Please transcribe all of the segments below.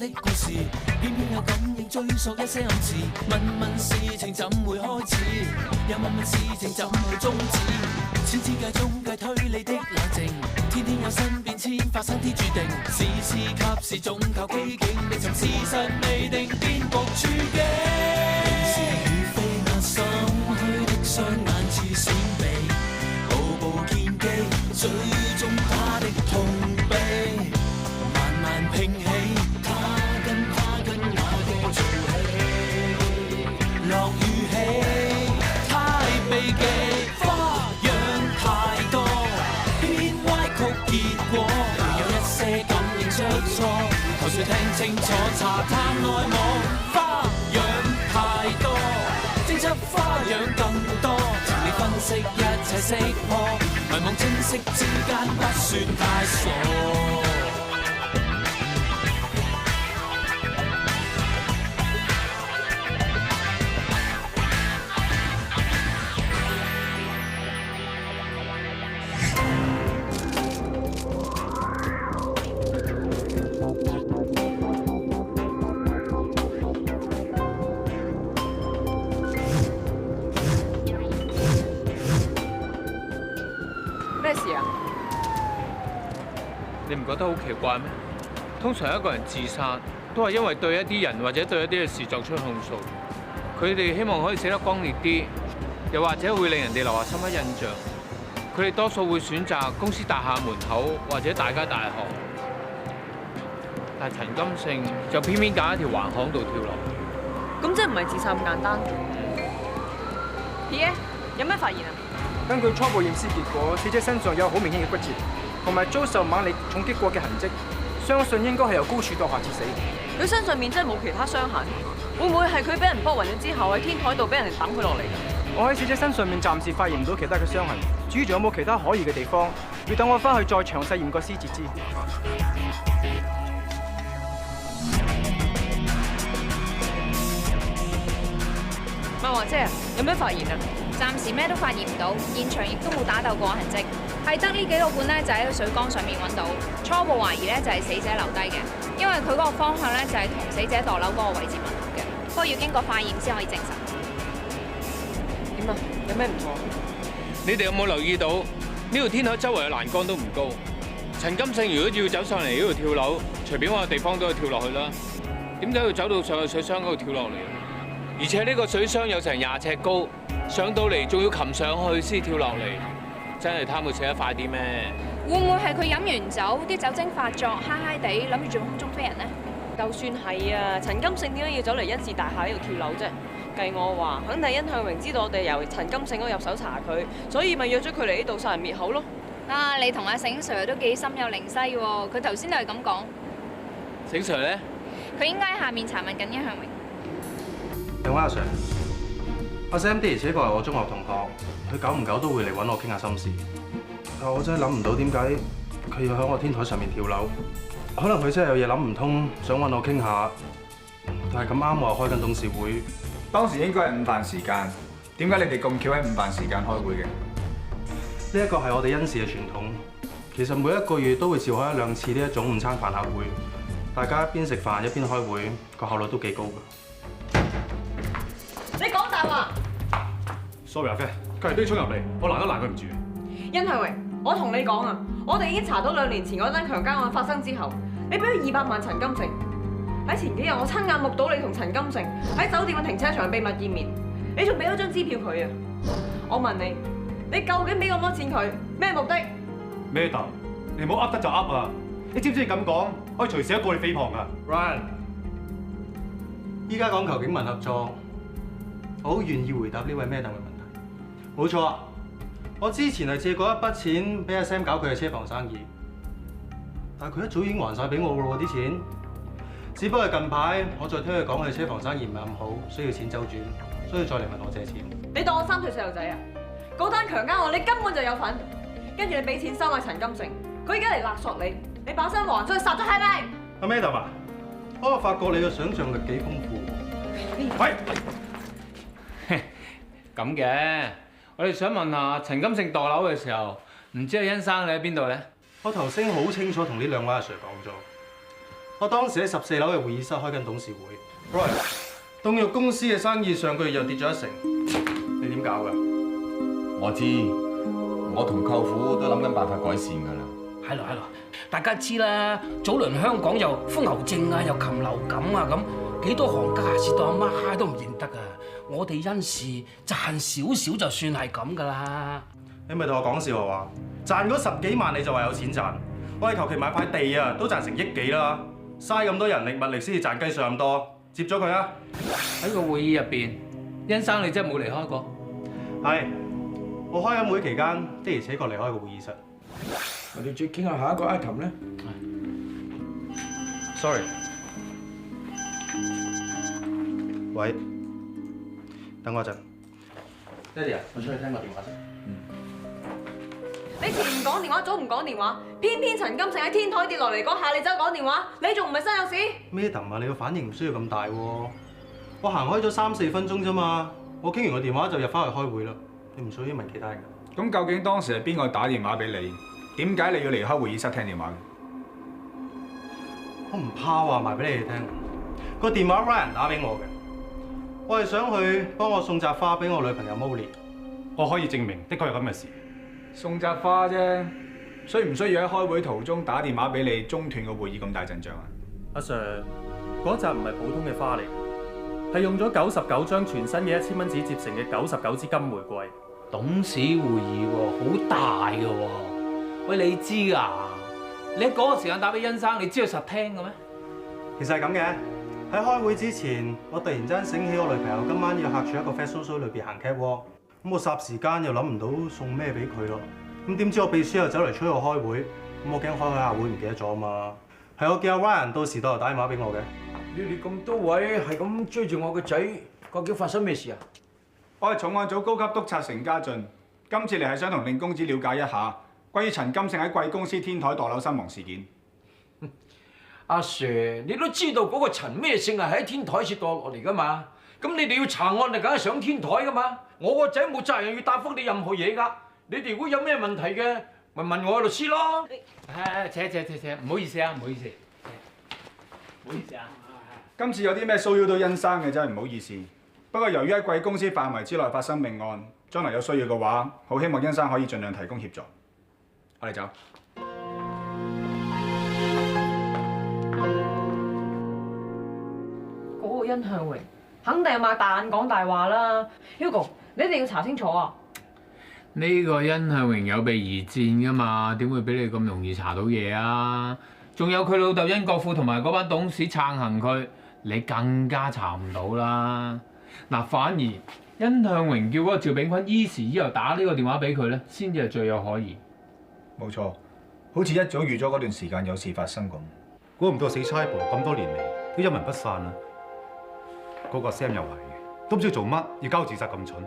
的故事，偏偏有感應追溯一些暗示。問問事情怎會開始，又問問事情怎會終止。小資界中計推理的冷靜，天天有新變遷發生天注定。事事及時總靠機警，未尋事實未定，變局處境。是與非壓心虛的雙眼似閃避，步步見機，最終他的痛悲慢慢拼起。他跟那個做戲，落雨起，太避忌，花樣太多，偏歪曲結果，有一些感應出錯，求誰聽清楚，查探內幕，花樣太多，偵測花樣更多，全力分析一切識破，迷惘清晰之間不算太傻。咩事啊？你唔覺得好奇怪咩？通常一個人自殺都係因為對一啲人或者對一啲嘅事作出控訴，佢哋希望可以死得光烈啲，又或者會令人哋留下深刻印象。佢哋多數會選擇公司大廈門口或者大街大巷，但係陳金勝就偏偏揀一條橫巷度跳樓。咁即係唔係自殺咁簡單？P.A. 有咩發現啊？根據初步驗屍結果，死者身上有好明顯嘅骨折，同埋遭受猛烈重擊過嘅痕跡，相信應該係由高處墮下致死。佢身上面真係冇其他傷痕，會唔會係佢俾人搏暈咗之後喺天台度俾人哋等佢落嚟？我喺死者身上面暫時發現唔到其他嘅傷痕，至於仲有冇其他可疑嘅地方，要等我翻去再詳細驗個屍至知。萬華姐，有咩發現啊？暫時咩都發現唔到，現場亦都冇打鬥過痕跡，係得呢幾個罐咧就喺個水缸上面揾到。初步懷疑咧就係死者留低嘅，因為佢嗰個方向咧就係同死者墮樓嗰個位置吻合嘅，不過要經過化驗先可以證實。點啊？有咩唔妥？你哋有冇留意到呢條天台周圍嘅欄杆都唔高？陳金勝如果要走上嚟呢度跳樓，隨便揾個地方都可以跳落去啦。點解要走到上去水箱嗰度跳落嚟？而且呢個水箱有成20尺高，上到嚟仲要擒上去先跳落嚟，真係貪佢死得快啲咩？會唔會係佢飲完酒，啲酒精發作，嗨嗨地諗住做空中飛人呢？就算係啊，陳金勝點解要走嚟欣士大廈呢度跳樓啫？計我話，肯定殷向榮知道我哋由陳金勝嗰度入手查佢，所以咪約咗佢嚟呢度殺人滅口咯。啊，你同阿醒 Sir 都幾心有靈犀喎，佢頭先都係咁講。醒 Sir 咧？佢應該喺下面查問緊殷向榮。兩位阿 Sir，阿 Sam 的而且確係我中學同學，佢久唔久都會嚟揾我傾下心事。但我真係諗唔到點解佢要喺我天台上面跳樓。可能佢真係有嘢諗唔通，想揾我傾下。但係咁啱我又開緊董事會，當時應該係午飯時間，點解你哋咁巧喺午飯時間開會嘅？呢一個係我哋恩氏嘅傳統。其實每一個月都會召開1-2次呢一種午餐飯客會，大家一邊食飯一邊開會，個效率都幾高㗎。你講大話 ！Sorry 阿 Fair，佢係都要衝入嚟，我攔都攔佢唔住。殷向榮，我同你講啊，我哋已經查到2年前嗰單強姦案發生之後，你俾咗200萬陳金勝。喺前幾日我親眼目睹你同陳金勝喺酒店嘅停車場秘密見面，你仲俾咗張支票佢啊！我問你，你究竟俾咁多錢佢咩目的？咩答？你唔好噏得就噏啊！你知唔知你咁講可以隨時一告你誹謗啊 Ryan， 依家講求警民合作，我好願意回答呢位 Madam 嘅問題。冇錯啊，我之前係借過一筆錢俾阿 Sam 搞佢嘅車房生意，但係佢一早已經還晒俾我㗎咯啲錢。只不過近排我再聽佢講佢車房生意唔係咁好，需要錢周轉，所以再嚟問我借錢。你當我3歲細路仔啊？嗰單強姦案你根本就有份，跟住你俾錢收買陳金勝，佢而家嚟勒索你，你把身還出去殺咗係咪？阿 Madam 啊，我發覺你嘅想像力幾豐富。喂，咁嘅，我哋想問下陳金勝墮樓嘅時候，唔知阿殷生你喺邊度咧？我頭先好清楚同呢2位阿 Sir 講咗，我當時喺14樓嘅會議室開緊董事會。Roy， 凍肉公司嘅生意上個月又跌咗1成，你點搞㗎？我知，我同舅父都諗緊辦法改善㗎啦。係咯，大家知啦，早輪香港又瘋牛症啊，又禽流感啊咁，幾多行家蝕到阿媽都唔認得啊！我哋因事賺少少就算係咁㗎啦。你咪同我講笑話，賺嗰10幾萬你就話有錢賺？我哋求其買塊地啊，都賺成億幾啦，嘥咁多人力物力先至賺雞上咁多，接咗佢啊！喺個會議入邊，殷生你真係冇離開過？係，我開緊會期間的而且確離開個會議室。我哋再傾下下一個 item 咧。Sorry。喂，等我一陣。爹哋啊，我出去聽個電話先。你前唔講電話，早唔講電話，偏偏陳金城喺天台跌落嚟嗰下，你走講電話，你仲唔係身有事？Madam啊，你個反應唔需要咁大喎。我行開咗3、4分鐘啫嘛，我傾完個電話就入翻去開會啦。你唔需要問其他人㗎。咁究竟當時係邊個打電話俾你？點解你要離開會議室聽電話？我唔怕話埋俾你哋聽，個電話 Ryan 打俾我嘅，我係想去幫我送扎花俾我女朋友 Molly。我可以證明，的確有咁嘅事。送扎花啫，需唔需要喺開會途中打電話俾你中斷個會議咁大陣仗啊？阿 Sir， 嗰扎唔係普通嘅花嚟，係用咗99張全新嘅1000蚊紙折成嘅99支金玫瑰。董事會議喎，好大嘅喎。喂，你知啊？你喺嗰個時間打俾殷生，你知道實聽嘅咩？其實係咁嘅，喺開會之前，我突然之間醒起我女朋友今晚要客住一個 fashion show 裏邊行 catwalk，咁我霎時間又諗唔到送咩俾佢咯。咁點知我秘書又走嚟催我開會，咁我驚開下會唔記得咗啊嘛。係我叫阿 Ryan 到時代又打電話俾我嘅。你哋咁多位係咁追住我個仔，究竟發生咩事啊？我係重案組高級督察成家俊，今次嚟係想同令公子了解一下關於陳金勝喺貴公司天台墮樓身亡事件。阿 Sir， 你都知道嗰個陳咩勝係喺天台跌墮落嚟㗎嘛？咁你哋要查案，就梗係上天台㗎嘛？我個仔冇責任要答覆你任何嘢㗎。你哋如果有咩問題嘅，咪問我律師咯。扯，唔好意思啊，唔好意思，唔好意思啊。今次有啲咩騷擾到殷生嘅真係唔好意思。不過由於喺貴公司範圍之內發生命案，將來有需要嘅話，好希望殷生可以盡量提供協助。我哋走。嗰個殷向榮肯定係擘大眼講大話啦。Hugo， 你一定要查清楚啊！呢個殷向榮有備而戰噶嘛，點會俾你咁容易查到嘢啊？仲有佢老豆殷國富同埋嗰班董事撐行佢，你更加查唔到啦。嗱，反而殷向榮叫嗰個趙炳坤依時依候打呢個電話俾佢咧，先至係最有可疑。冇錯，好似一早預咗嗰段時間有事發生咁。估唔到死差婆咁多年嚟都一文不散啊！嗰個 Sam 又係嘅，都唔知做乜要交自殺咁蠢。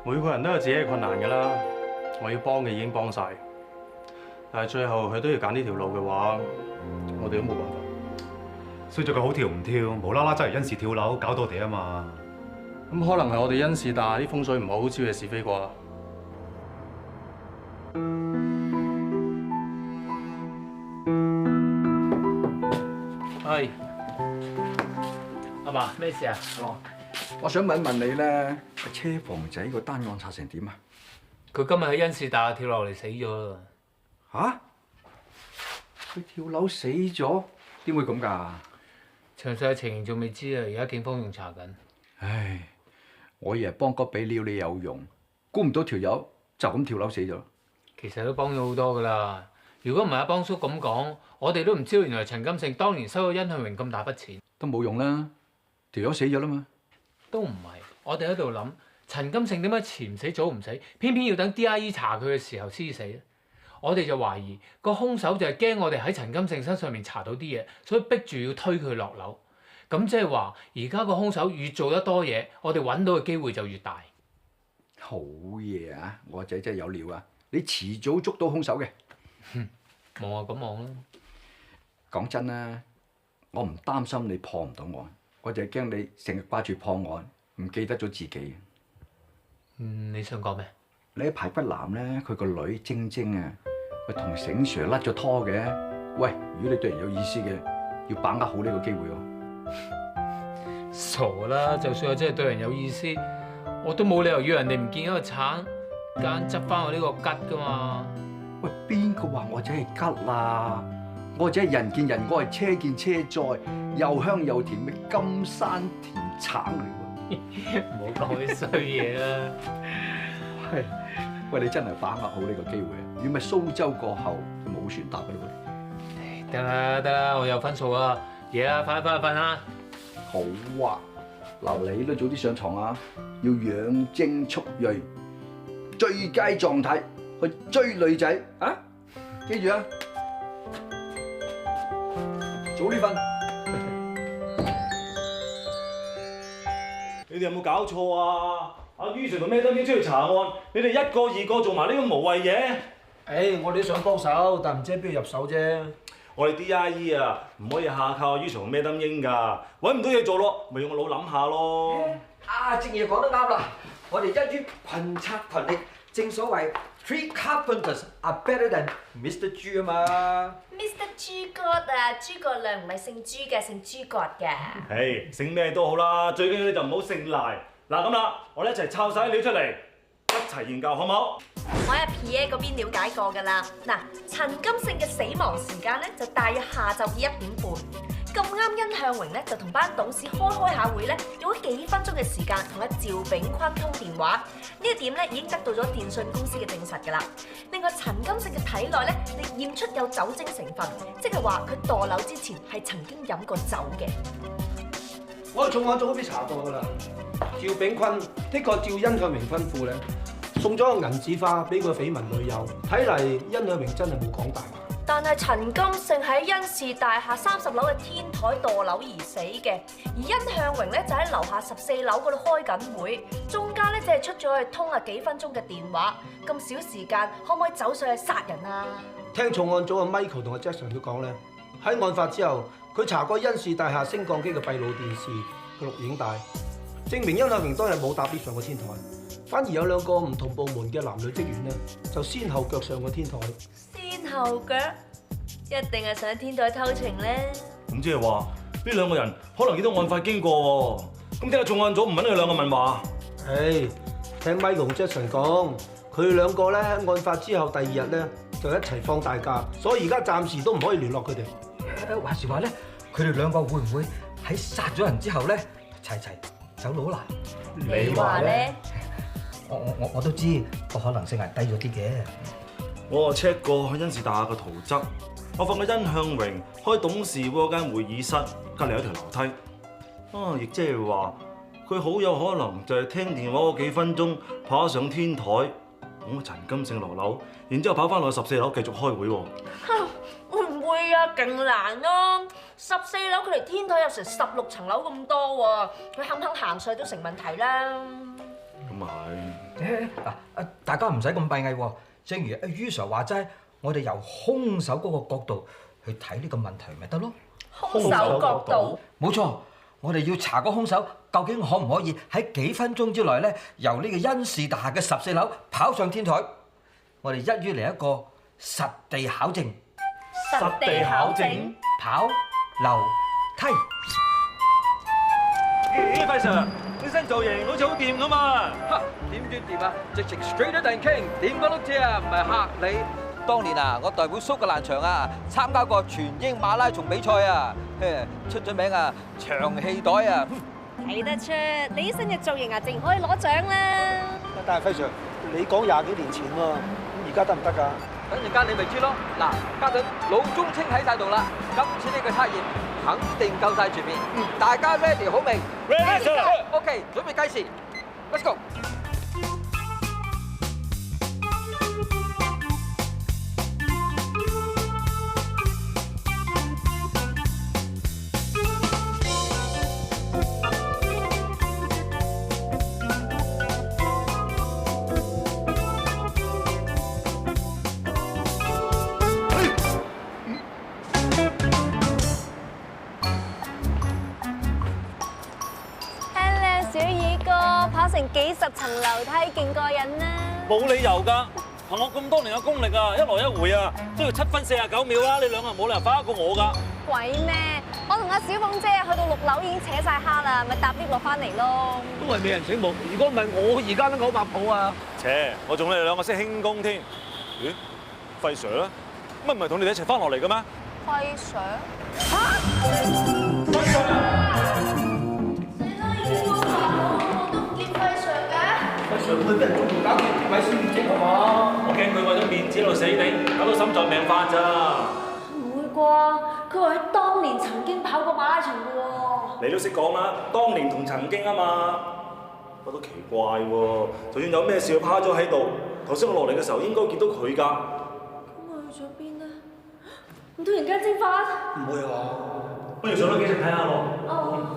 每個人都有自己嘅困難㗎啦，我要幫嘅已經幫晒，但係最後佢都要揀呢條路嘅話，我哋都冇辦法。衰在佢好跳唔跳，無啦啦走嚟因事跳樓，搞到我哋啊嘛。咁可能係我哋因事大，啲風水唔好，招惹是非啩。係，阿爸咩事啊？我想問問你咧，車房仔個單案查成點啊？佢今日喺因事大跳落嚟死咗啦。嚇？佢跳樓死咗？點會咁㗎？詳細嘅情形仲未知啊，而家警方仲查緊。唉，我以為幫哥俾料你有用，估唔到條友就咁跳樓死咗。其實都幫咗好多㗎啦。如果唔係阿邦叔咁講，我哋都唔知道原來陳金勝當年收咗殷向榮咁大筆錢。都冇用啦，條友死咗啦嘛。都唔係，我哋喺度諗陳金勝點解遲唔死早唔死，偏偏要等 DIE 查佢嘅時候先死咧？我哋就懷疑個兇手就係驚我哋喺陳金勝身上面查到啲嘢，所以逼住要推佢落樓。咁即係話，而家個兇手越做得多嘢，我哋揾到嘅機會就越大。好嘢啊！我仔真係有料啊！你遲早捉到兇手嘅。望啊咁望啦。講真啦，我唔擔心你破唔到案，我就係驚你成日掛住破案，唔記得咗自己。你想講咩？你喺排骨南咧，佢個女晶晶啊，咪同醒 Sir 甩咗拖嘅，喂，如果你對人有意思嘅，要把握好呢個機會喎。傻啦！就算我真係對人有意思，我都冇理由要人哋唔見一個橙，夾硬執翻我呢個桔噶嘛。喂，邊個話我只係桔啊？我只係人見人愛，車見車載，又香又甜嘅金山甜橙嚟喎。唔好講啲衰嘢啦。喂，你真係把握好呢個機會啊！如果唔係蘇州過後就冇船搭嘅咯喎。得啦得啦，我有分數啊！夜啦，快啲瞓啦。好啊，嗱，你都早啲上床啊！要養精蓄銳，最佳狀態去追女仔啊！記住啊，早啲瞓。你哋有冇搞錯啊？阿于 Sir 同咩都已經出去查案，你哋一個二個做埋呢個無謂嘢。我哋都想幫手，但唔知邊度入手啫。我哋 DIE 啊，唔可以下靠阿于 Sir 同咩燈英㗎，揾唔到嘢做咯，咪用個腦諗下咯。正爺講得啱啦，我哋一於群策群力，正所謂 Three carpenters are better than Mr. 豬啊嘛。Mr. 豬哥啊，諸葛亮唔係姓朱嘅，姓諸葛嘅。姓咩都好啦，最緊要你就唔好姓賴。嗱咁啦，我哋一齊抄晒啲料出嚟，一齊研究好唔好？我喺 Pierre 嗰邊了解過㗎啦。嗱，陳金勝嘅死亡時間咧就大約下晝嘅1點半。咁啱殷向榮咧就同班董事開下會咧，用咗幾分鐘嘅時間同阿趙炳坤通電話。呢一點咧已經得到咗電信公司嘅證實㗎啦。另外陳金勝嘅體內咧，亦驗出有酒精成分，即係話佢墮樓之前係曾經飲過酒嘅。我哋重案組嗰邊查過㗎啦，趙炳坤的確照殷向榮吩咐咧，送咗個銀紙花俾個緋聞女友。睇嚟殷向榮真係冇講大話。但係陳金勝喺殷氏大廈30樓嘅天台墮樓而死嘅，而殷向榮咧就喺樓下14樓嗰度開緊會，中間咧只係出咗去通下幾分鐘嘅電話，咁少時間可唔可以走上去殺人啊？聽重案組阿 Michael 同阿 Jackson 都講咧，喺案發之後，佢查過殷氏大廈升降機嘅閉路電視嘅錄影帶，證明殷向榮當日冇搭 lift 上過天台，反而有2個唔同部門嘅男女職員咧，就先後腳上過天台。先後腳一定係上天台偷情咧。咁即係話呢2個人可能見到案發經過喎。咁點解重案組唔問佢2個問話？聽 Michael 同 Jackson 講，佢哋2個咧喺案發之後第2日咧就一齊放大假，所以而家暫時都唔可以聯絡佢哋。話時話咧，佢哋2個會唔會喺殺咗人之後咧齊走佬啦？你話咧？我都知個可能性係低咗啲嘅。我 check 過殷氏大廈嘅圖則，我發覺殷向榮開董事會嗰間會議室隔離有條樓梯，亦即係話佢好有可能就係聽電話嗰幾分鐘跑上天台，咁陳金勝落樓，然之後跑翻落去14樓繼續開會喎。會唔會啊？勁難咯！14樓佢離天台有成16層樓咁多喎，佢肯行上都成問題啦。咁啊係。大家唔使咁閉翳喎。正如阿于 Sir 話齋，我哋由兇手嗰個角度去睇呢個問題咪得咯。兇手角度？冇錯，我哋要查個兇手究竟可唔可以喺幾分鐘之內咧，由呢個殷氏大廈嘅14樓跑上天台。我哋一於嚟一個實地考證。實地考證？跑樓梯。輝 Sir，呢身造型好似好掂㗎嘛？點端掂啊？直情 straighter than king，點個碌啫啊，唔係嚇你。當年啊，我代表蘇格蘭場啊，參加過全英馬拉松比賽啊，出咗名啊，長氣袋啊。睇得出你呢身嘅造型啊，淨可以攞獎啦。但係輝 Sir，你講20幾年前喎，咁而家得唔得㗎？等陣間你咪知咯。嗱，家陣老中青喺晒度啦，今次呢個測驗肯定夠晒全面。大家 ready 好未 ？Ready sir。OK， 準備計時 ，Let's go。小耳哥跑成幾10層樓梯，勁過癮啦！冇理由㗎，憑我咁多年嘅功力啊，一來一回啊，都要7分49秒啦！你兩個冇理由快得過我㗎。鬼咩？我同阿小鳳姐去到6樓已經扯晒蝦啦，咪搭 lift 落翻嚟咯。都係美人醒目，如果唔係我而家都900鋪啊！切，我仲你哋兩個識輕功添。咦，費 Sir 咧？乜唔係同你哋一齊翻落嚟嘅咩？輝 Sir？ 嚇！輝 Sir！ 輝 Sir 會俾人捉住搞掂，咪先唔知係嘛？我驚佢為咗面子喺度死頂，搞到心臟病發咋。唔會啩？佢話佢當年曾經跑過馬拉松嘅喎。你都識講啦，當年同曾經啊嘛。我都奇怪喎，就算有咩事，佢趴咗喺度，頭先我落嚟嘅時候應該見到佢㗎。咁佢去咗邊呢？唔通人間蒸發？唔會啊，不如上多幾層睇下咯。哦。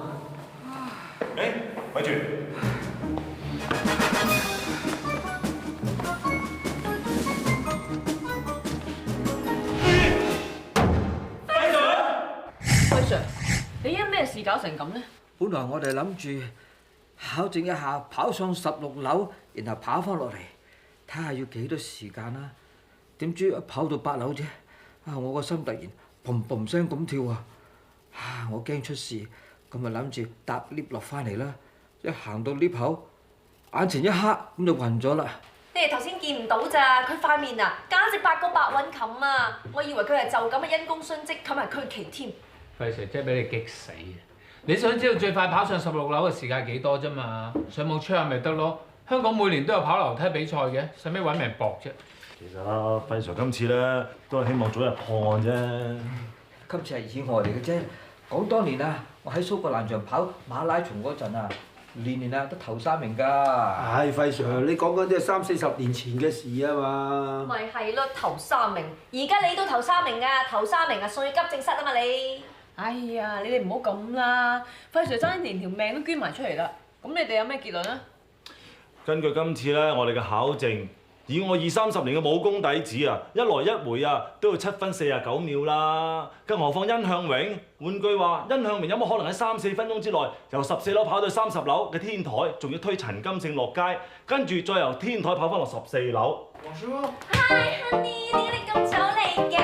誒，咪住。輝 Sir， 你因咩事搞成咁呢？本來我哋諗住考證一下跑上16樓，然後跑翻落嚟，睇下要幾多時間啦。點知跑到8樓啫，我個心突然砰砰聲咁跳啊！我驚出事，咁咪諗住搭 lift 落翻嚟啦。一行到 lift 口，眼前一黑，咁就暈咗啦。你哋頭先見唔到咋？佢塊面啊，簡直8個白韻冚啊！我以為佢係就咁嘅因公殉職，冚埋區旗添。費 Sir 真係俾你激死啊！你想知道最快跑上16樓嘅時間幾多啫嘛？上網 check 下咪得咯。香港每年都有跑樓梯比賽嘅，使咩揾命搏啫？其實啦，輝 Sir 今次咧都係希望早日破案啫。今次係意外嚟嘅啫。講當年啊，我喺蘇格蘭場跑馬拉松嗰陣啊，年年啊都頭3名㗎。唉，輝 Sir， 你講緊啲係30、40年前嘅事啊嘛。咪係咯，頭3名。而家你都頭3名啊，頭3名啊，送去急症室啊嘛你。哎呀，你哋唔好咁啦，輝 Sir 爭連條命都捐埋出嚟啦。咁你哋有咩結論啊？根據今次咧，我哋嘅考證，以我20、30年嘅武功底子啊，一來一回啊都要7分49秒啦。更何況殷向榮，換句話，殷向榮有冇可能喺3、4分鐘之內由14樓跑到30樓嘅天台，仲要推陳金勝落街，跟住再由天台跑翻落14樓。Hi honey， 點解你咁早嚟嘅？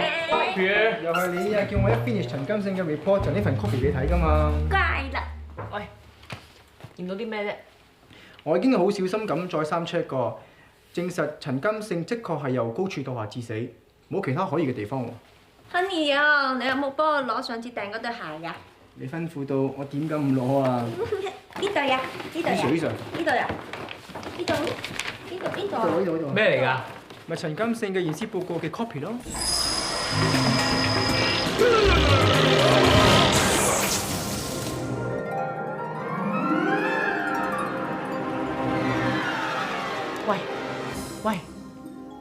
又係你啊！叫我一 finish 陳金勝嘅 report 就呢份 copy 俾你睇㗎嘛。乖啦。喂，驗到啲咩啫？我已經好小心咁再三 check 過，證實陳金勝的確係由高處墮下致死，冇其他可疑嘅地方喎。Honey 啊，你有冇幫我攞上次訂嗰對鞋㗎？你吩咐到我點敢唔攞啊？呢對啊，呢對啊，呢度呢對啊，呢度，呢度。咩嚟㗎？咪陳金勝嘅驗屍報告嘅 copy 咯。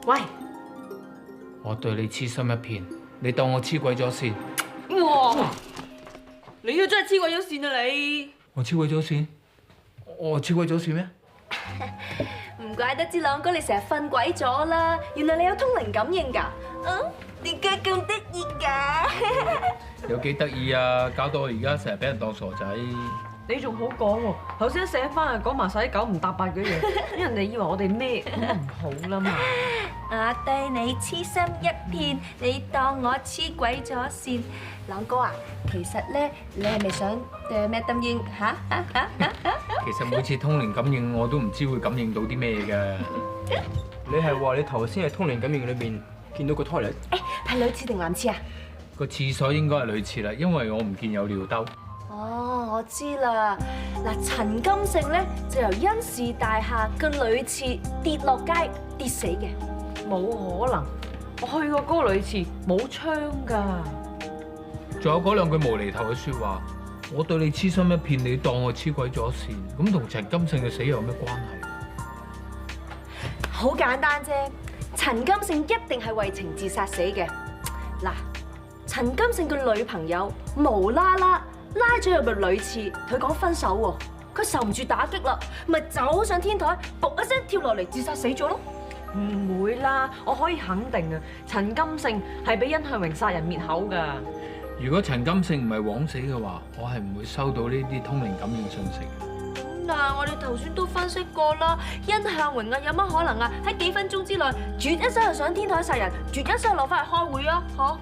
喂！我對你痴心一片，你當我黐鬼咗線？哇！你都真係黐鬼咗線啊你！我黐鬼咗線？我黐鬼咗線咩？唔怪得知朗哥你成日瞓鬼咗啦，原來你有通靈感應㗎。點解咁得意㗎？有幾得意啊！搞到我而家成日俾人當傻仔。你仲好講喎，頭先醒翻啊講埋晒啲9唔搭8嘅嘢，啲人哋以為我哋咩咁唔好啦嘛。我對你痴心一片，你當我黐鬼咗線。朗哥啊，其實咧，你係咪想對咩感應嚇？其實每次通靈感應我都唔知會感應到啲咩嘅。你係話你頭先喺通靈感應裏面見到個 toilet？ 係女廁定男廁啊？個廁所應該係女廁啦，因為我唔見有尿兜。哦，我知啦。嗱，陳金勝咧就由甄氏大廈嘅女廁跌落街跌死嘅。冇可能，我去過嗰個女廁，冇窗㗎。仲有嗰兩句無厘頭嘅説話，我對你痴心一片，你當我黐鬼咗線，咁同陳金勝嘅死有咩關係？好簡單啫，陳金勝一定係為情自殺死嘅。嗱，陳金勝嘅女朋友無啦啦拉咗入去女廁，佢講分手喎，佢受唔住打擊啦，咪走上天台，噗一聲跳落嚟自殺死咗咯。唔會啦，我可以肯定啊，陳金勝係俾殷向榮殺人滅口㗎。如果陳金勝唔係枉死嘅話，我係唔會收到呢啲通靈感應信息嘅。啊，我哋頭先都分析過啦，殷向榮啊，有乜可能啊喺幾分鐘之內啜一聲就上天台殺人，啜一聲落翻去開會啊？嚇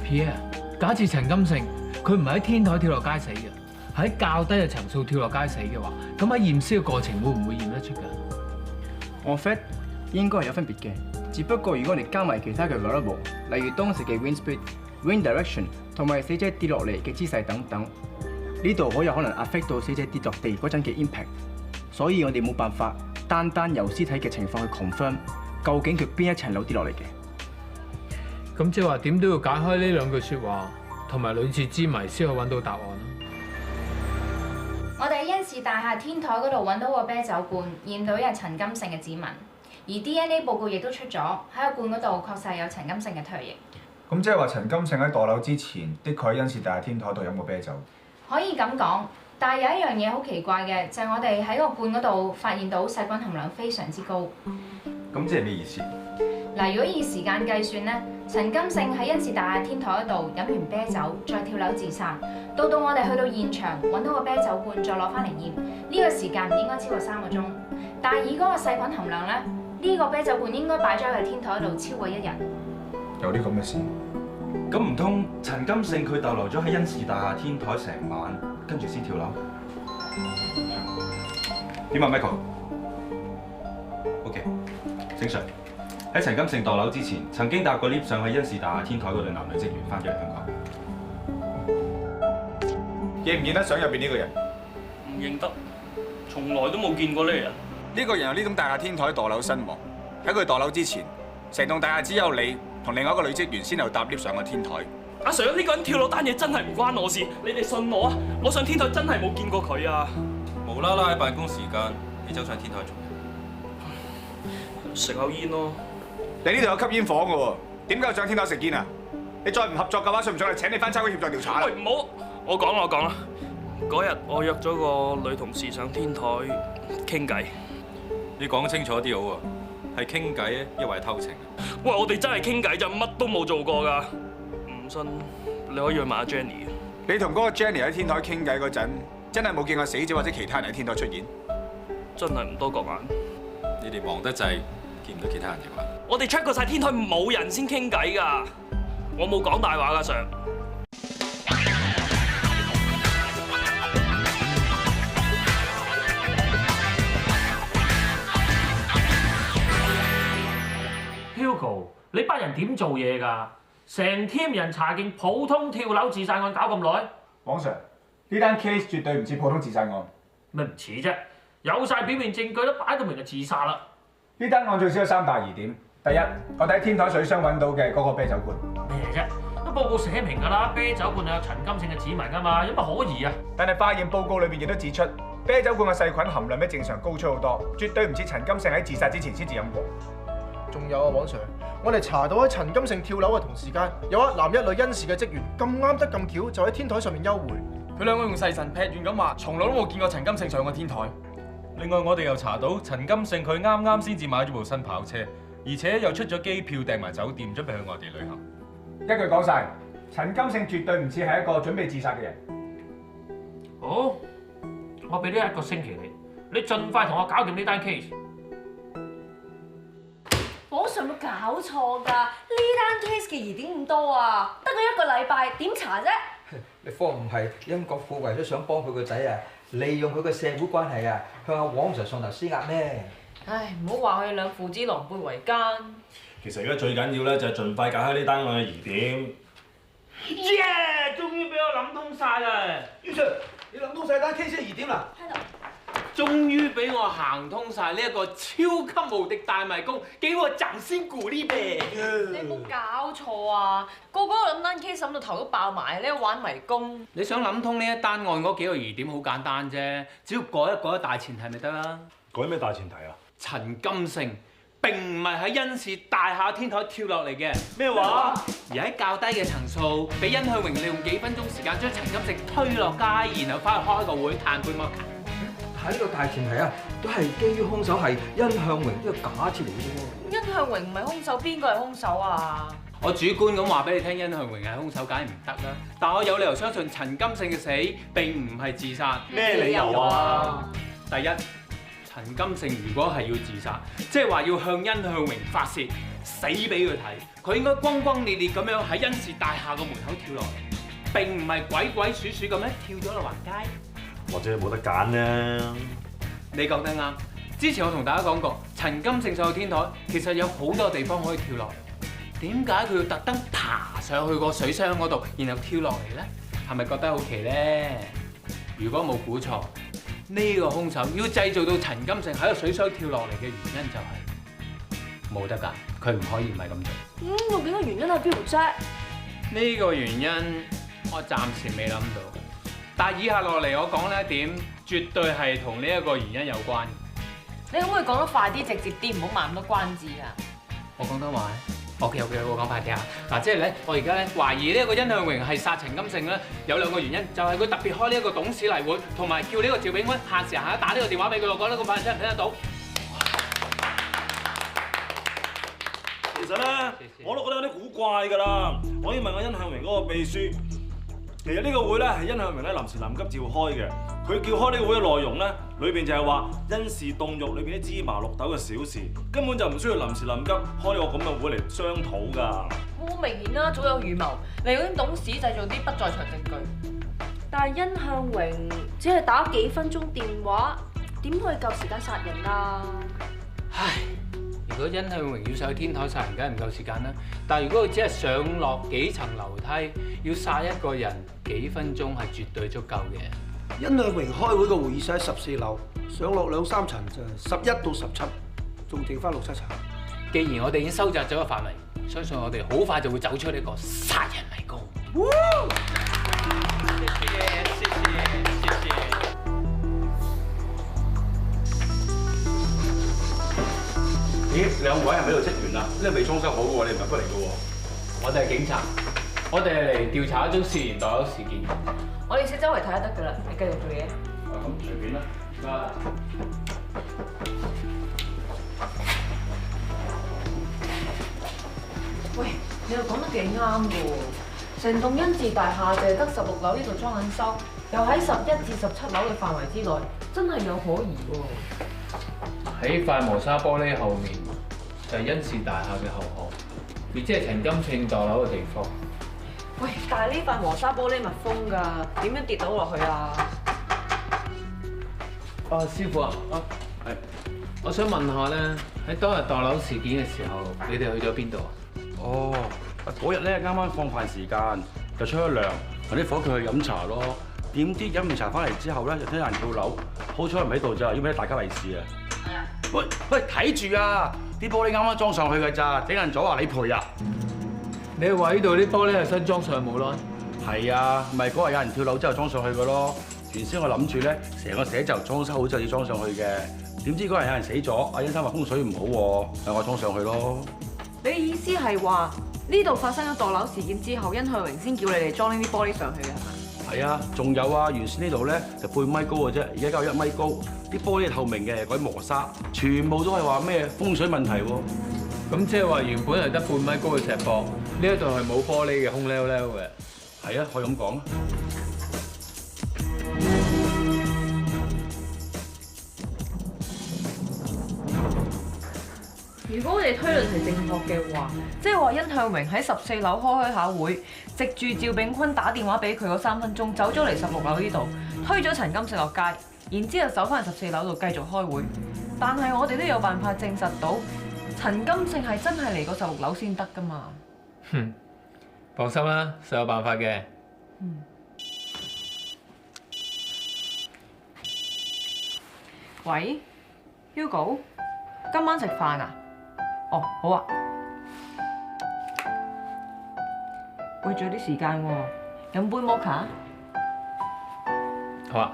Pierre， 假設陳金勝佢唔係喺天台跳落街死嘅，喺較低嘅層數跳落街死嘅話，咁喺驗屍嘅過程會唔會驗得出㗎？我 fact 應該係有分別嘅，只不過如果你加埋其他嘅 variable， 例如當時嘅 wind speed、wind direction 同埋死者跌落嚟嘅姿勢等等，呢度好有可能 affect 到死者跌落地嗰陣嘅 impact， 所以我哋冇辦法單由屍體嘅情況去 confirm 究竟佢邊一層樓跌落嚟嘅。咁即係話點都要解開呢兩句説話，同埋類似之謎先可以揾到答案啦。我哋喺恩仕大廈天台嗰度揾到個啤酒罐，驗到有陳金勝嘅指紋，而 DNA 報告亦都出咗，喺個罐嗰度確實有陳金勝嘅唾液。咁即係話陳金勝喺墮樓之前，的確喺恩仕大廈天台度飲過啤酒。可以咁講，但係有一樣嘢好奇怪嘅，就係我哋喺個罐嗰度發現到細菌含量非常之高。咁即係咩意思？嗱，如果以時間計算咧，陳金勝喺恩仕大廈天台嗰度飲完啤酒，再跳樓自殺，到我哋去到現場揾到個啤酒罐，再攞翻嚟驗，呢個時間唔應該超過3個鐘。但係以嗰個細菌含量咧，呢個啤酒罐應該擺咗喺天台嗰度超過1日。有啲咁嘅事？咁唔通陳金勝佢逗留咗喺恩仕大廈天台成晚，跟住先跳樓？點啊 Michael？OK， 正常。喺陳金勝墮樓之前，曾經搭過 lift 上去恩仕大廈天台嗰對男女職員翻咗嚟香港。認唔認得相入邊呢個人？唔認得，從來都冇見過呢個人。呢個人由呢棟大廈天台墮樓身亡。喺佢墮樓之前，成棟大廈只有你同另外一個女職員先後搭 lift 上個天台。阿 Sir， 呢個人跳樓單嘢真係唔關我事，你哋信我啊！我上天台真係冇見過佢啊！無啦啦喺辦公時間，你走上天台做咩？食口煙咯。你呢度有吸煙房嘅喎，點解要上天台食煙啊？你再唔合作嘅話，信唔信我請你翻差館協助調查啦？喂，唔好，我講啦。嗰日我約咗個女同事上天台傾偈。你講清楚啲好啊，係傾偈啊，抑或係偷情？喂，我哋真係傾偈咋，乜都冇做過㗎。唔信你可以去問阿 Jenny。你同嗰個 Jenny 喺天台傾偈嗰陣，真係冇見過死者或者其他人喺天台出現？真係唔多覺眼。你哋忙得滯，見唔到其他人嘅話。我哋 check 過晒天台冇人先傾偈㗎，我冇講大話㗎 ，Sir。Hugo， 你班人點做嘢㗎？成 team 人查件普通跳樓自殺案搞咁耐？黃 Sir， 呢單 case 絕對唔似普通自殺案。咩唔似啫？有晒表面證據都擺到明係自殺啦。呢單案最少有3大疑點。第一，我哋喺天台水箱揾到嘅嗰個啤酒罐。咩啫？都報告寫明㗎啦，啤酒罐係有陳金勝嘅指紋㗎嘛，有乜可疑啊？但係化驗報告裏邊亦都指出，啤酒罐嘅細菌含量比正常高出好多，絕對唔似陳金勝喺自殺之前先至飲過。仲有啊，黃 Sir， 我哋查到喺陳金勝跳樓嘅同時間，有一男一女恩仕嘅職員咁啱得咁巧，就喺天台上面幽會。佢兩個用細神劈遠咁話，從來都冇見過陳金勝上過天台。另外，我哋又查到陳金勝佢啱啱先至買咗部新跑車，而且又出咗機票訂埋酒店，準備去外地旅行。一句講晒，陳金勝絕對唔似係一個準備自殺嘅人。好，我俾呢1個星期你盡快同我搞掂呢單 case。黃 Sir 有冇搞錯㗎？呢單 case 嘅疑點咁多啊，得佢1個禮拜，點查啫？你方唔係殷國富為咗想幫佢個仔啊，利用佢嘅社會關係啊，向阿黃 Sir 上頭施壓咩？唉，唔好話佢兩父子狼狽為奸。其實而家最緊要咧就係盡快解開呢單案嘅疑點。耶！終於俾我諗通晒啦！于 Sir， 你諗通晒單 case 嘅疑點啦？喺度。終於俾我行通晒呢一個超級無敵大迷宮，給我掌聲鼓勵唄！你冇搞錯啊！個個諗單 case 諗到頭都爆埋，你喺度玩迷宮。你想諗通呢一單案嗰幾個疑點好簡單啫，只要改一改大前提咪得啦。改咩大前提啊？陳金勝並唔係喺恩仕大廈天台跳落嚟嘅。咩話？而喺較低嘅層數，俾殷向榮利用幾分鐘時間將陳金勝推落街，然後翻去開個會彈半個琴。喺呢個大前提啊，都係基於兇手係殷向榮呢個假設嚟嘅啫喎。殷向榮唔係兇手，邊個係兇手啊？我主觀咁話俾你聽，殷向榮係兇手，梗係唔得啦。但我有理由相信陳金勝嘅死並唔係自殺。咩理由啊？第一，陳金勝如果係要自殺，即係話要向殷向榮發泄，死俾佢睇。佢應該轟轟烈烈咁樣喺殷氏大廈個門口跳落嚟，並唔係鬼鬼祟祟咁樣跳咗落橫街。或者冇得揀呢？你講得啱。之前我同大家講過，陳金勝上去天台，其實有好多地方可以跳落嚟。點解佢要特登爬上去個水箱嗰度，然後跳落嚟咧？係咪覺得好奇咧？如果冇估錯，呢個兇手要製造到陳金勝喺個水箱跳落嚟嘅原因就係冇得㗎，佢唔可以唔係咁做。究竟個原因喺邊度啫？呢個原因我暫時未諗到，但係以下落嚟我講呢一點，絕對係同呢一個原因有關。你可唔可以講得快啲、直接啲，唔好賣咁多關子啊？我講得快。OK，我講快啲啊！嗱，即係咧，我而家咧懷疑呢一個殷向榮係殺陳金勝咧，有兩個原因，就係佢特別開呢一個董事例會，同埋叫呢個趙炳坤限時限刻打呢個電話俾佢。我講得咁快，聽唔聽得到？其實咧，我都覺得有啲古怪㗎啦。我要問下殷向榮嗰個秘書，其實呢個會咧係殷向榮咧臨時臨急召開嘅。佢叫開呢個會嘅內容咧，裏邊就係話殷氏凍肉裏邊啲芝麻綠豆嘅小事，根本就唔需要臨時臨急開個咁嘅會嚟商討㗎。好明顯啦，早有預謀，利用啲董事製造啲不在場證據。但係殷向榮只係打幾分鐘電話，點可以夠時間殺人啊？唉，如果殷向榮要上去天台殺人，梗係唔夠時間啦。但係如果佢只係上落幾層樓梯，要殺一個人幾分鐘係絕對足夠嘅。殷向榮開會個會議室喺14樓，上落2、3層就11到17，仲剩翻6、7層。既然我哋已經收窄咗個範圍，相信我哋好快就會走出呢個殺人迷宮。謝謝。咦，兩位係咪喺度職員啊？呢度未裝修好嘅喎，你唔係不嚟嘅喎。我哋係警察，我哋係嚟調查一宗涉嫌墮樓事件。我哋四周圍睇下得㗎啦，你繼續做嘢。咁隨便啦。喂，你又講得幾啱嘅喎！成棟殷氏大廈就係得16樓呢度裝緊修，又喺11至17樓嘅範圍之內，真係有可疑喎。喺塊磨砂玻璃後面就係殷氏大廈嘅後巷，亦即係陳金勝墮樓嘅地方。喂，但係呢塊磨砂玻璃密封㗎，點樣跌到落去啊？師傅啊，係，我想問下咧，喺當日墮樓事件嘅時候，你哋去咗邊度啊？哦，嗰日咧啱啱放飯時間，就出咗糧，同啲伙計去飲茶咯。點知飲完茶翻嚟之後咧，就聽人跳樓，好彩唔喺度咋，要俾大家利是啊！喂，睇住啊！啲玻璃啱啱裝上去㗎咋，俾人阻話你賠啊！你話呢度啲玻璃係新裝上冇耐？係啊，咪嗰日有人跳樓之後裝上去嘅咯。原先我諗住咧，成個寫字樓裝修好之後要裝上去嘅，點知嗰日有人死咗，阿殷生話風水唔好喎，咪我裝上去咯。你意思係話呢度發生咗墮樓事件之後，殷向榮先叫你哋裝呢啲玻璃上去嘅係咪？係啊，仲有啊，原先呢度咧就半米高嘅啫，而家搞1米高，啲玻璃透明嘅，嗰啲磨砂，全部都係話咩風水問題喎。咁即係話原本係得半米高嘅石壆，呢一度係冇玻璃嘅，空溜溜嘅。係啊，可以咁講。如果我哋推論係正確嘅話，即係話殷向榮喺14樓開下會，藉住趙炳坤打電話俾佢嗰3分鐘，走咗嚟16樓呢度，推咗陳金勝落街，然之後走翻去14樓度繼續開會。但係我哋都有辦法證實到陳金勝係真係嚟過16樓先得㗎嘛。放心啦，實有辦法嘅。喂 ，Hugo， 今晚食飯啊？哦，好啊。喂，仲有啲時間喎，飲杯摩卡。好啊。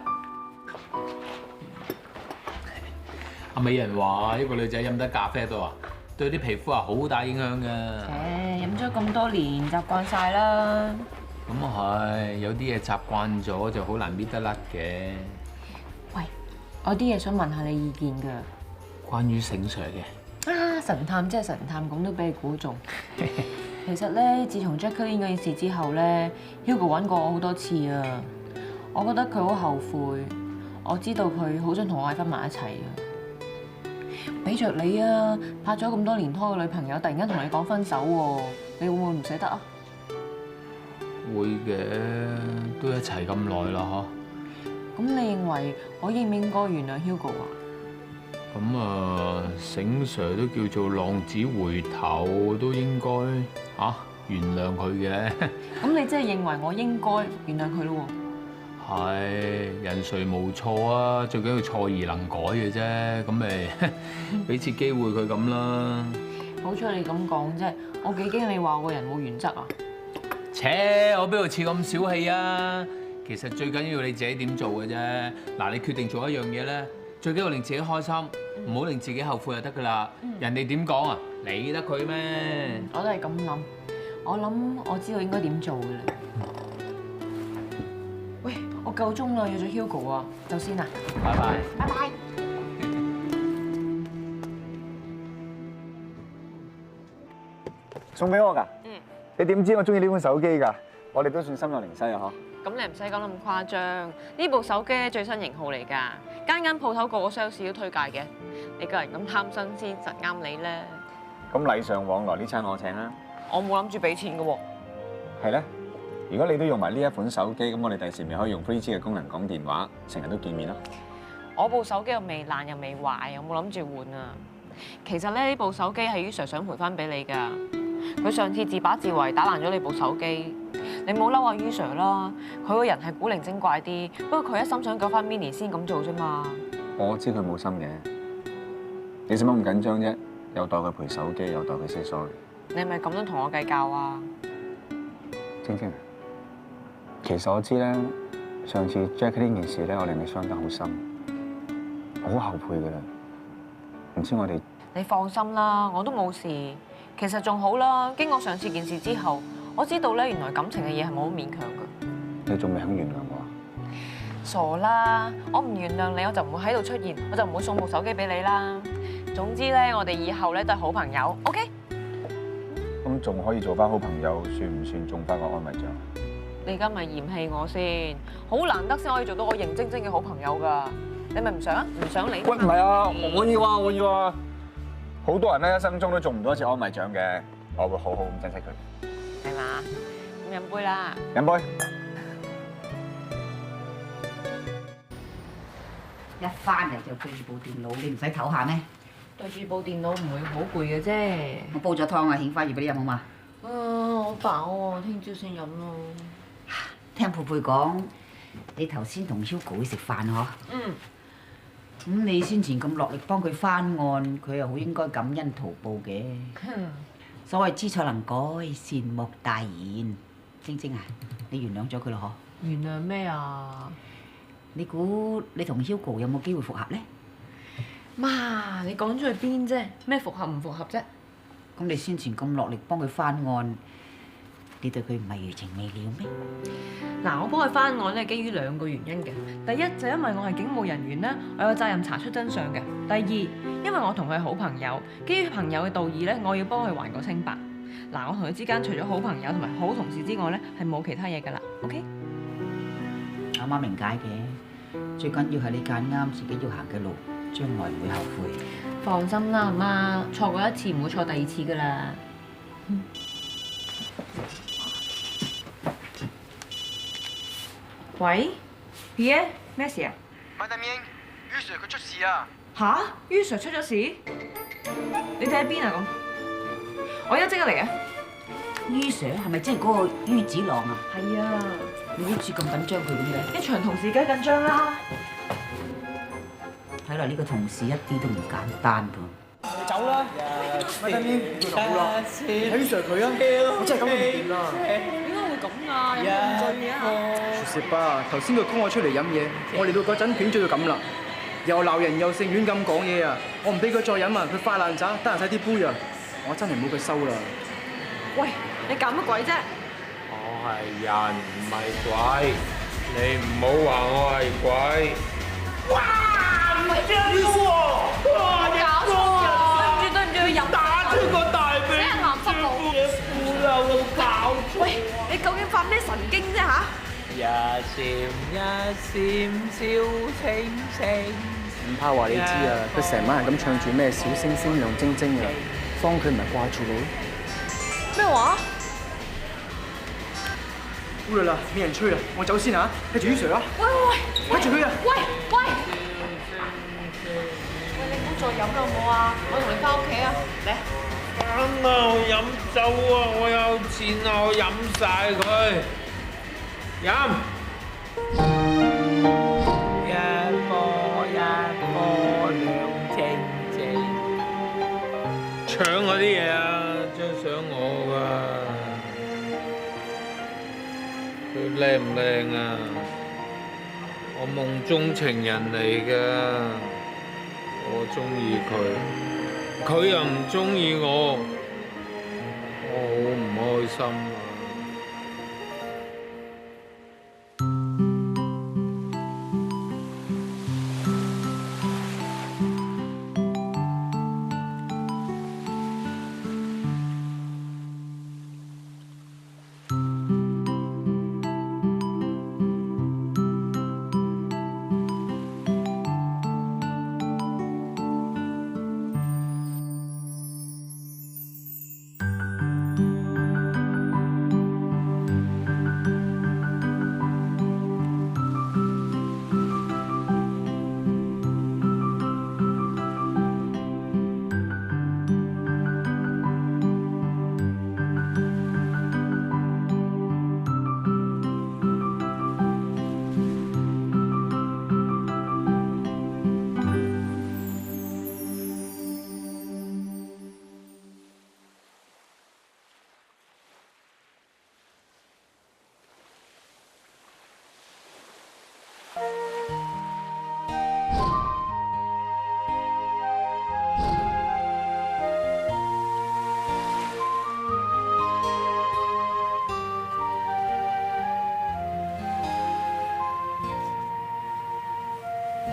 阿美人話：一個女仔飲得咖啡多啊，對啲皮膚啊好大影響㗎。飲咗咁多年，習慣晒啦。咁啊係，有啲嘢習慣咗就好難搣得甩嘅。喂，我啲嘢想問下你意見㗎。關於醒 Sir 嘅。啊，神探即係神探，咁都俾你估中。其實咧，自從 Jacqueline 嗰件事之後咧 ，Hugo 揾過我好多次啊。我覺得佢好後悔，我知道佢好想同我喺翻埋一齊啊！俾着你啊，拍咗咁多年拖嘅女朋友，突然間同你講分手喎，你會唔會唔捨得啊？會嘅，都一齊咁耐啦嗬。咁你認為我應唔應該原諒 Hugo 啊？咁啊，醒 Sir 都叫做浪子回頭，都應該原諒佢嘅。咁你真係認為我應該原諒佢咯喎？係，人誰無錯啊？最緊要錯而能改嘅啫。咁咪俾次機會佢咁啦。好彩你咁講啫，我幾驚你話我個人冇原則啊！切，我邊度似咁小氣啊？其實最緊要你自己點做嘅啫。嗱，你決定做一樣嘢咧，最緊要令自己開心，唔好令自己後悔就得噶啦。人哋點講啊？理得佢咩？我都係咁諗，我諗我知道應該點做嘅啦。喂，我夠鐘啦，約咗 Hugo 啊，走先啦。拜拜。拜拜。送俾我㗎？你點知我中意呢款手機㗎？我哋都算心有靈犀啊！咁你唔使講得咁誇張，呢部手機最新型號嚟㗎，間鋪頭個 sales 都推介嘅。你個人咁貪新鮮，實啱你咧。咁禮尚往來，呢餐我請啦。我冇諗住俾錢㗎喎。係咧，如果你都用埋呢一款手機，咁我哋第時咪可以用 3G 嘅功能講電話，成日都見面咯。我部手機又未爛又未壞，我冇諗住換啊。其實咧，呢部手機係于 Sir 想賠翻俾你㗎。佢上次自把自為打爛咗你部手機，你冇嬲阿于 Sir 啦。佢個人係古靈精怪啲，不過佢一心想救翻 Minnie 先咁做啫嘛。我知佢冇心嘅，你使乜咁緊張啫？又代佢賠手機，又代佢 say sorry。你係咪咁樣同我計較啊？晶晶，其實我知咧，上次 Jack 呢件事咧，我令你傷得好深，我好後悔噶啦。唔知我哋……你放心啦，我都冇事。其實仲好啦，經過上次件事之後，我知道咧，原來感情嘅嘢係冇好勉強㗎。你仲未肯原諒我啊？傻啦！我唔原諒你，我就唔會喺度出現，我就唔會送部手機俾你啦。總之咧，我哋以後咧都係好朋友，OK？ 咁仲可以做翻好朋友，算唔算中翻個安慰獎？你而家咪嫌棄我先，好難得先可以做到我認真嘅好朋友㗎。你咪唔想啊？唔想你？喂，唔係啊，我要啊，我要啊！好多人咧一生中都中唔到一次安慰獎嘅，我會好好咁珍惜佢。係嘛？咁飲杯啦！飲杯。一翻嚟就對住部電腦，你唔使唞下咩？對住部電腦唔會好攰嘅啫。我煲咗湯啊，蜆花魚俾你飲好嘛？好飽啊，聽朝先飲咯。聽佩佩講，你頭先同 Hugo 去食飯嗬？嗯。咁你先前咁落力幫佢翻案，佢又好應該感恩圖報嘅。所謂知錯能改，善莫大焉。晶晶啊，你原諒咗佢咯嗬？原諒咩啊？你估你同 Hugo 有冇機會復合咧？媽，你講咗去邊啫？咩復合唔復合啫？咁你先前咁落力幫佢翻案，你對佢唔係餘情未了咩？嗱，我幫佢翻案咧，基於兩個原因嘅。第一就因為我係警務人員咧，我有責任查出真相嘅。第二，因為我同佢係好朋友，基於朋友嘅道義咧，我要幫佢還個清白。嗱，我同佢之間除咗好朋友同埋好同事之外咧，係冇其他嘢噶啦。OK？ 阿媽明解嘅，最緊要係你揀啱自己要行嘅路，將來唔會後悔。放心啦，阿媽，錯過一次唔會錯第二次噶啦。喂 ，Pierre， 咩事啊？麥德明，于 Sir 佢出事啊！吓？于 Sir 出咗事？你哋喺邊啊？咁，我而家即刻嚟啊！于 Sir 係咪真係嗰個于子郎啊？係啊！你好似咁緊張佢咁嘅？一場同事梗係緊張啦！睇嚟呢個同事一啲都唔簡單噃。你走啦！麥德明，佢好啦，睇于 Sir 佢啊！我真係咁唔掂啦！點解會咁啊？有冇唔醉啊？食吧，頭先佢 call 我出嚟飲嘢，我嚟到嗰陣斷咗到咁啦，又鬧人又性亂咁講嘢啊！我唔俾佢再飲啊！佢發爛渣，得閒洗啲杯啊！我真係冇佢收啦！喂，你搞乜鬼啫？我係人唔係鬼，你唔好話我係鬼。哇！唔係這樣喎！哇！搞錯啊！對唔住，飲打出個大髀，俾人鹹濕佬，褲漏到搞錯。喂，你究竟發咩神經啫嚇？一閃一閃小星星。唔怕話你知啊，佢成晚係咁唱住咩小星星亮晶晶啊，方佢唔係掛住你。咩話？烏啦啦，冇人吹啦，我走先嚇，睇住 U Sir 啊！喂喂喂，睇住佢啊！喂喂，你唔好再飲啦好唔好啊？我同你翻屋企啊，嚟。啱啊！我飲酒啊！我有錢啊！我飲晒佢，飲。一波亮晶晶。搶我啲嘢啊！張相我㗎。佢靚唔靚啊？我夢中情人嚟㗎，我中意佢，佢又唔中意我，我好唔開心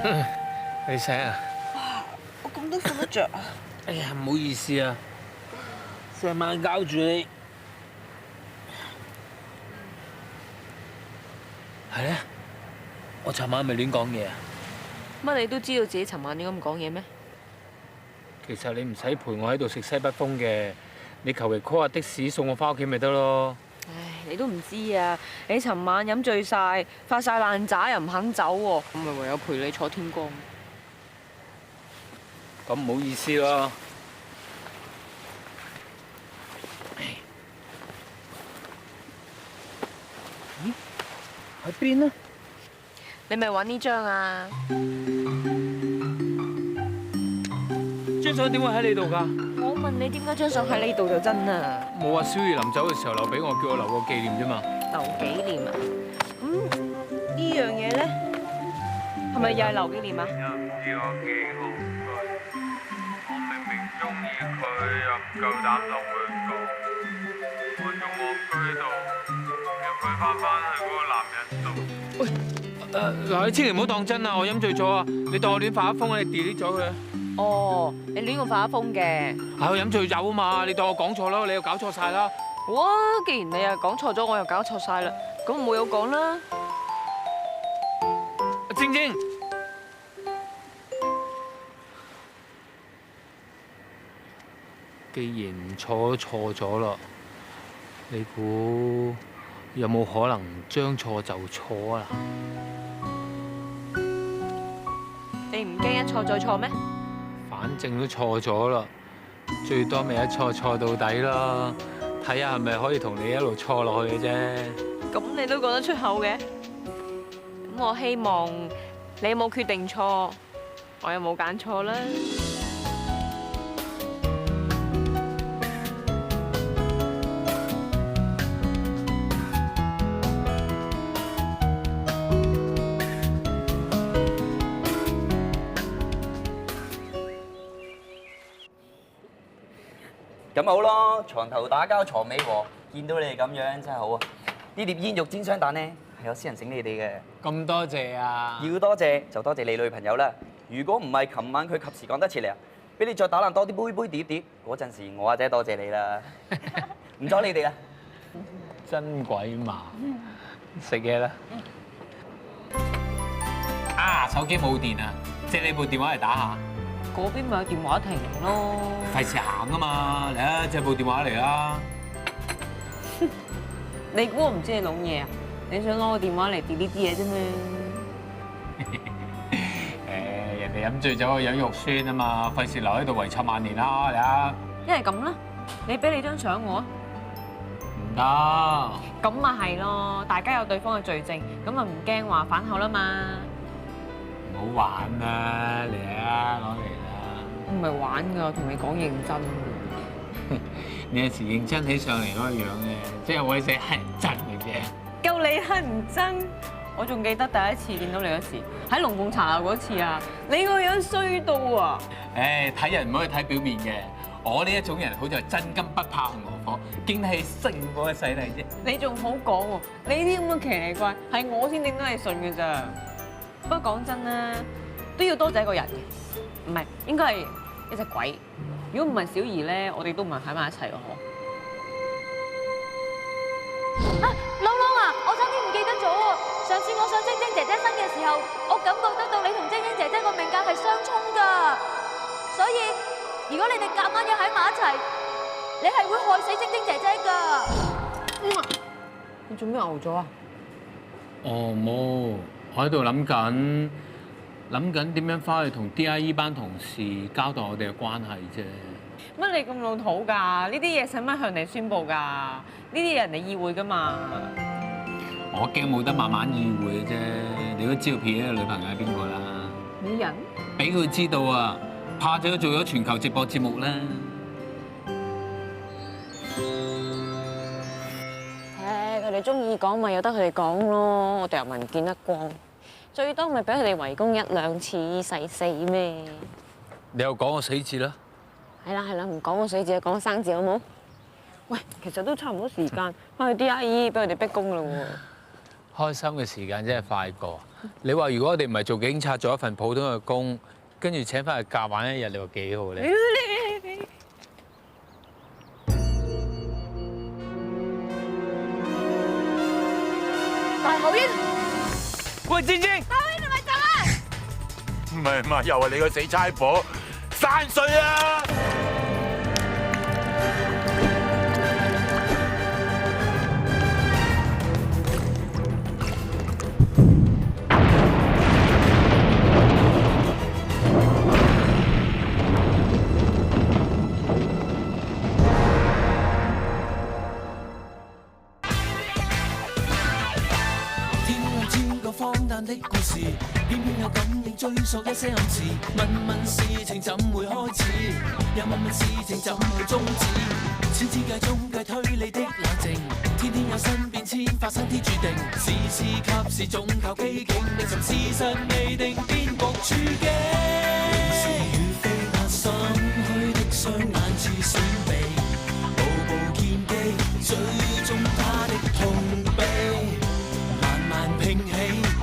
啊！你醒啊？我咁都瞓得着啊！哎呀，唔好意思啊，成晚搞住你。係咧，我尋晚係咪亂講嘢啊？乜你都知道自己尋晚點解咁講嘢咩？其實你唔使陪我喺度食西北風嘅，你求其 call 下的士送我翻屋企咪得咯。唉，你都唔知啊！你尋晚飲醉晒，發晒爛渣又唔肯走喎，咁咪唯有陪你坐天光。咁唔好意思咯。咦？喺邊啊？你咪揾呢張啊？張相點會喺你度㗎？我問你點解張相喺呢度就真啊？冇話小儀臨走嘅時候留俾我，叫我留個紀念啫嘛。留紀念啊？呢樣嘢咧，係咪又係留紀念啊？又唔知我幾好佢，我明明中意佢，又唔夠膽同佢講，我仲戇居到，叫佢翻去嗰個男人度。喂，嗱你千祈唔好當真啊！我飲醉咗啊！你當我亂發一瘋啊！你 delete 咗佢。哦，你亂咁發一瘋嘅。係我飲醉酒啊嘛！你當我講錯啦，你又搞錯晒啦。哇！既然你又講錯咗，我又搞錯晒啦，咁冇有講啦。晶晶，既然錯都錯咗啦，你估有冇可能將錯就錯啊？你唔驚一錯再錯咩？反正都錯咗啦，最多咪一錯錯到底啦，睇下係咪可以同你一路錯落去嘅啫。咁你都講得出口嘅，咁我希望你冇決定錯，我又冇揀錯啦。咁好咯，床頭打交床尾和，見到你哋咁樣真係好啊！呢碟煙肉煎雙蛋咧，係我私人整你哋嘅。咁多謝啊！要多謝就多謝你女朋友啦。如果唔係琴晚佢及時趕得切嚟啊，俾你再打爛多啲杯杯碟碟，嗰陣時我或者多謝你啦。唔阻你哋啦。真鬼麻！食嘢啦。啊，手機冇電啊，借你部電話嚟打下。嗰邊咪有電話亭咯。費事行啊嘛，嚟啊，借部電話嚟啦。你估我唔知你諗嘢啊？你想攞個電話嚟 delete 啲嘢啫嘛？人哋飲醉酒個樣肉酸啊嘛，費事留喺度遺臭萬年啦，嚟啊！一係咁啦，你俾你張相我啊。唔得。咁咪係咯，大家有對方嘅罪證，咁咪唔驚話反口啦嘛。唔好玩啦，嚟啊，攞嚟啦！我唔係玩㗎，同你講認真㗎。你有時認真起上嚟嗰個樣嘅，即係鬼死乞人憎嘅啫。夠你乞人憎！我仲記得第一次見到你嗰時，喺龍鳳茶樓嗰次啊，你個樣衰到啊！誒，睇人唔可以睇表面嘅，我呢一種人好似係真金不怕紅爐火，經得起星火嘅洗禮啫。你仲好講喎，你啲咁嘅奇離怪係我先頂得你順嘅咋。不過講真啦，都要多謝一個人嘅，唔係應該係一隻鬼。如果唔係小儀咧，我哋都唔係喺埋一齊嘅嗬。朗朗啊，我差啲唔記得咗喎。上次我上晶晶姐姐身嘅時候，我感覺得到你同晶晶姐姐個命格係相沖㗎，所以如果你哋夾硬要喺埋一齊，你係會害死晶晶姐姐㗎。你做咩牛咗啊？哦冇，我喺度諗緊點樣翻去同 DIE 班同事交代我哋嘅關係啫。乜你咁老土㗎？呢啲嘢使乜向你宣佈㗎？呢啲嘢人哋議會㗎嘛。我驚冇得慢慢議會嘅啫，你都知道 P 嘅女朋友係邊個啦？女人？俾佢知道啊，怕咗做咗全球直播節目啦。佢哋中意講咪由得佢哋講咯，我哋又唔見得光，最多咪俾佢哋圍攻一兩次，誓死咩？你又講個死字啦？係啦，唔講個死字，講個生字好冇？喂，其實都差唔多時間，翻去 DIE 俾佢哋逼供啦喎。開心嘅時間真係快過。你話如果我哋唔係做警察，做一份普通嘅工，跟住請翻去假玩一日，你話幾好咧？大口英，喂，晶晶，大口英你咪走啊！唔係，又係你個死差婆，散水啊！的故事，偏偏有感應追溯一些暗示，問事情怎會開始，又問事情怎會終止，千計中計推理的冷靜，天有新變遷，發生天注定，時及時總靠機警，歷尋事實未定，變局處境，是與非發生，虛的雙眼似閃避，步步劍擊，最終他的痛悲，慢慢拼起。